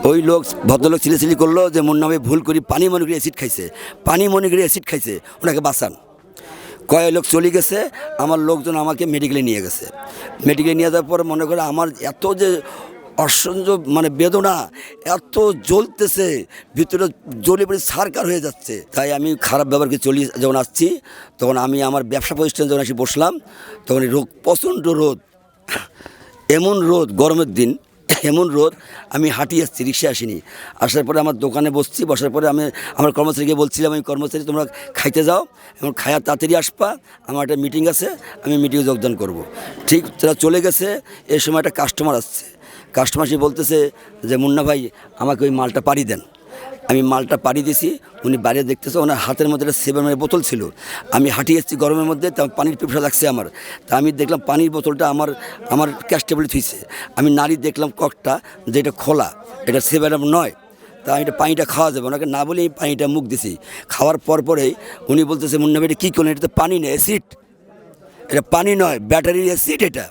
ওই লোক ভদ্রলোক ছিলেছিলি করলো যে মুন্না ভাই ভুল করি পানি মনে করে অ্যাসিড খাইছে, পানি মনে করে অ্যাসিড খাইছে, ওনাকে বাঁচান। কয়েক লোক চলে গেছে, আমার লোকজন আমাকে মেডিকেলে নিয়ে গেছে। মেডিকেলে নিয়ে যাওয়ার পর মনে করে আমার এত যে অসহ্য মানে বেদনা, এত জ্বলতেছে ভিতরে, জ্বলে পড়ে ছারকার হয়ে যাচ্ছে। তাই আমি খারাপ ব্যবহারকে চলি যখন আসছি, তখন আমি আমার ব্যবসা প্রতিষ্ঠানে যখন এসে বসলাম, তখন এই রোদ, প্রচণ্ড রোদ, এমন রোদ, গরমের দিন এমন রোদ, আমি হাঁটিয়ে আসছি, রিক্সা আসিনি। আসার পরে আমার দোকানে বসছি, বসার পরে আমি আমার কর্মচারীকে বলছিলাম, আমি কর্মচারী তোমরা খাইতে যাও এবং খায়া তাড়াতাড়ি আসবা, আমার একটা মিটিং আছে, আমি মিটিংয়ে যোগদান করব। ঠিক তারা চলে গেছে। এই সময় একটা কাস্টমার আসছে, কাস্টমার সে বলতেছে যে মুন্না ভাই আমাকে ওই মালটা পাড়ি দেন। আমি মালটা পাড়ি দিয়েছি, উনি বাইরে দেখতেছে, ওনার হাতের মধ্যে একটা 7-এর বোতল ছিল। আমি হাঁটিয়ে এসেছি গরমের মধ্যে, তা পানির পিপাসা লাগছে আমার। তা আমি দেখলাম পানির বোতলটা আমার ক্যাশ টেবিলে থুইছে। আমি নারী দেখলাম ককটা যে এটা খোলা, এটা 7-আপ নয়। তা আমি এটা পানিটা খাওয়া যাবে, ওনাকে না বলে আমি পানিটা মুখ দিছি। খাওয়ার পরেই উনি বলতেছে মুন্না ভাই এটা কী করলেন, এটা তো পানি নয়, অ্যাসিড। এটা পানি নয়, ব্যাটারির অ্যাসিড এটা।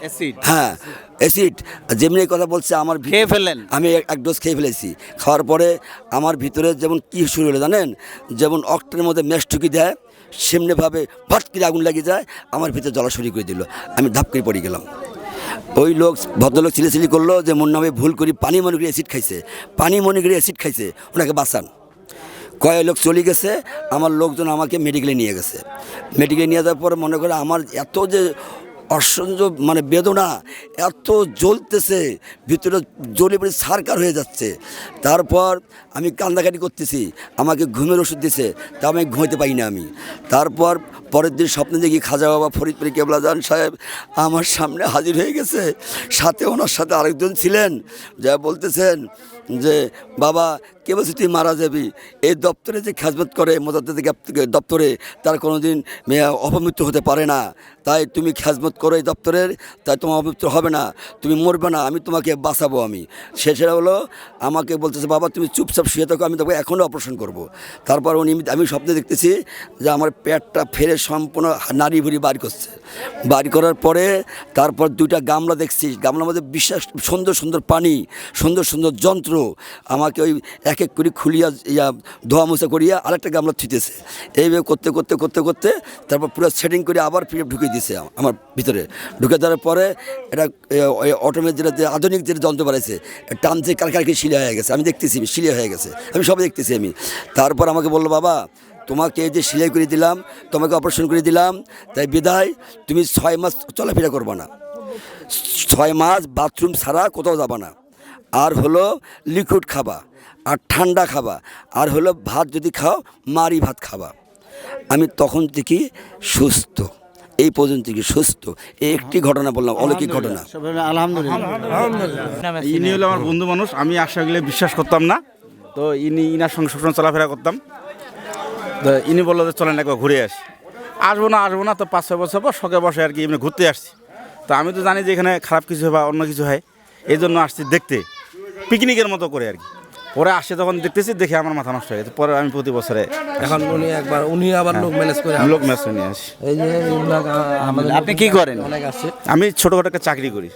অ্যাসিড? হ্যাঁ, অ্যাসিড। যেমনি কথা বলছে আমার খেয়ে ফেললেন? আমি এক ডোজ খেয়ে ফেলেছি। খাওয়ার পরে আমার ভিতরে যেমন কী শুরু হলো জানেন, যেমন অক্টের মধ্যে ম্যাশ ঠুকি দেয়, সেমনিভাবে ফট করে আগুন লেগে যায়, আমার ভিতরে জ্বলাশুরি করে দিল। আমি ধাপ করে পড়ে গেলাম। ওই লোক ভদ্রলোক ছিলেছিলি করলো যে মুন্না ভাই ভুল করি পানি মনে করে অ্যাসিড খাইছে, পানি মনে করে অ্যাসিড খাইছে, ওনাকে বাঁচান। কয়েক লোক চলে গেছে, আমার লোকজন আমাকে মেডিকেলে নিয়ে গেছে। মেডিকেলে নিয়ে যাওয়ার পর মনে করে আমার এত যে অসহ্য মানে বেদনা, এত জ্বলতেছে ভিতরে, জ্বলে পড়ে ছারকার হয়ে যাচ্ছে। তারপর আমি কান্দাকাটি করতেছি, আমাকে ঘুমের ওষুধ দিছে, তা আমি ঘুমাইতে পারি না আমি। তারপর পরের দিন স্বপ্নে দেখি খাজা বাবা ফরিদপুরি কেবলাজান সাহেব আমার সামনে হাজির হয়ে গেছে। সাথে ওনার সাথে আরেকজন ছিলেন, যা বলতেছেন যে বাবা কে বলছি তুই মারা যাবি, এই দপ্তরে যে খেজমত করে মোজাদ্দেদ দপ্তরে, তার কোনো দিন অপমৃত্যু হতে পারে না। তাই তুমি খেজমত করো এই দপ্তরের, তাই তোমার অপমৃত্যু হবে না, তুমি মরবে না, আমি তোমাকে বাঁচাবো। আমি সেটা হলো আমাকে বলতেছে বাবা তুমি চুপচাপ শুয়ে থাকো, আমি তোমাকে এখনও অপারেশন করব। তারপর আমি স্বপ্নে দেখতেছি যে আমার পেটটা ফেরে সম্পূর্ণ নাড়ি ভুড়ি বার করছে। বার করার পরে তারপর 2টা গামলা দেখছি, গামলার মধ্যে বিশেষ সুন্দর সুন্দর পানি, সুন্দর সুন্দর যন্ত্র, আমাকে ওই এক এক করে খুলিয়া ধোয়া মোছা করিয়া আরেকটা গামলা থুইতেছে। এইভাবে করতে করতে করতে করতে তারপর পুরো সেটিং করে আবার ফিরে ঢুকিয়ে দিয়েছে আমার ভিতরে। ঢুকে দেওয়ার পরে এটা অটোমেটিক যেটা আধুনিক যেটা যন্ত্র বাড়াইছে, টানছে কালকারকে শিলা হয়ে গেছে। আমি দেখতেছি শিলা হয়ে গেছে, আমি সব দেখতেছি আমি। তারপর আমাকে বললো বাবা তোমাকে এই যে সেলাই করে দিলাম, তোমাকে অপারেশন করে দিলাম, তাই বিদায় তুমি 6 মাস চলাফেরা করবা না, 6 মাস বাথরুম ছাড়া কোথাও যাবা না, আর হলো লিকুইড খাবা, আর ঠান্ডা খাবা, আর হলো ভাত যদি খাও মারি ভাত খাবা। আমি তখন থেকে সুস্থ, এই পর্যন্ত থেকে সুস্থ। এই একটি ঘটনা বললাম, অলৌকিক ঘটনা। আলহামদুলিল্লাহ। ইনি হলো আমার বন্ধু মানুষ, আমি আশা গেলে বিশ্বাস করতাম না, তো ইনার সঙ্গে সবসময় চলাফেরা করতাম। তো ইনি বললো যে চলেন একবার ঘুরে আসি। আসবো না তো 5-6 বছর পর শখে বসে আর কি এমনি ঘুরতে আসছি। তো আমি তো জানি যে এখানে খারাপ কিছু হয় বা অন্য কিছু হয়, এই জন্য আসছি দেখতে, পিকনিকের মতো করে আর কি। পরে আসছে তখন দেখতেছি, দেখে আমার মাথা নষ্ট হয়ে গেছে। পরে আমি প্রতি বছরে এখন উনি আবার লোক ম্যানেজ করে লোক ম্যাচ নিয়ে আসি। এই যে আপনি কি করেন? অনেক আছে। আমি ছোটোখাটো একটা চাকরি করি।